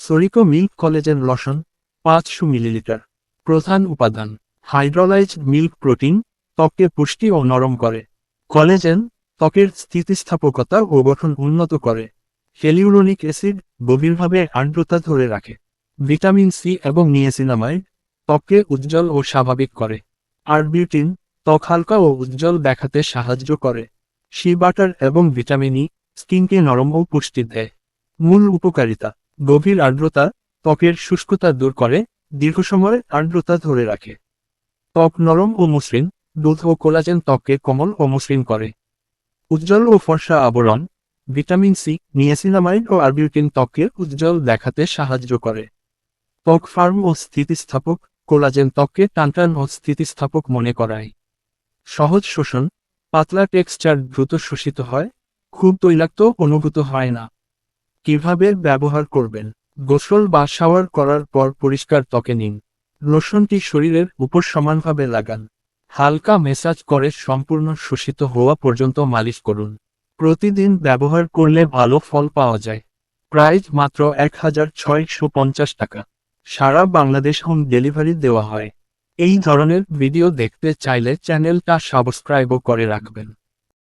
সরিকো milk collagen lotion 500 millilitre. প্রধান উপাদান: hydrolysed milk protein, ত্বককে পুষ্টি ও নরম করে। কোলাজেন, ত্বকের স্থিতিস্থাপকতা ও গঠন উন্নত করে। হিয়ালুরোনিক অ্যাসিড, গভীরভাবে আর্দ্রতা ধরে রাখে। ভিটামিন সি এবং নিয়াসিনামাইড, ত্বককে উজ্জ্বল ও স্বাভাবিক করে। আরবিউটিন, ত্বক হালকা ও উজ্জ্বল দেখাতে সাহায্য করে। শি বাটার এবং ভিটামিন ই, স্কিনকে নরম ও পুষ্টি দেয়। মূল উপকারিতা: গভীর আর্দ্রতা, ত্বকের শুষ্কতা দূর করে, দীর্ঘ সময় আর্দ্রতা ধরে রাখে। ত্বক নরম ও মসৃণ, দুধ ও কোলাজেন ত্বককে কোমল ও মসৃণ করে। উজ্জ্বল ও ফর্সা আবরণ, ভিটামিন সি, নিয়াসিনামাইড ও আরবিউটিন ত্বককে উজ্জ্বল দেখাতে সাহায্য করে। ত্বক ফার্ম ও স্থিতিস্থাপক, কোলাজেন ত্বককে টানটান ও স্থিতিস্থাপক মনে করায়। সহজ শোষণ, পাতলা টেক্সচার দ্রুত শোষিত হয়, খুব তৈলাক্ত অনুভূত হয় না। কিভাবে ব্যবহার করবেন? গোসল বা শাওয়ার করার পর পরিষ্কার ত্বকে নিন। লোশনটি শরীরের উপর সমানভাবে লাগান। হালকা ম্যাসাজ করে সম্পূর্ণ শোষিত হওয়া পর্যন্ত মালিশ করুন। প্রতিদিন ব্যবহার করলে ভালো ফল পাওয়া যায়। প্রাইস মাত্র 1650 টাকা। সারা বাংলাদেশ হোম ডেলিভারি দেওয়া হয়। এই ধরনের ভিডিও দেখতে চাইলে চ্যানেলটা সাবস্ক্রাইবও করে রাখবেন।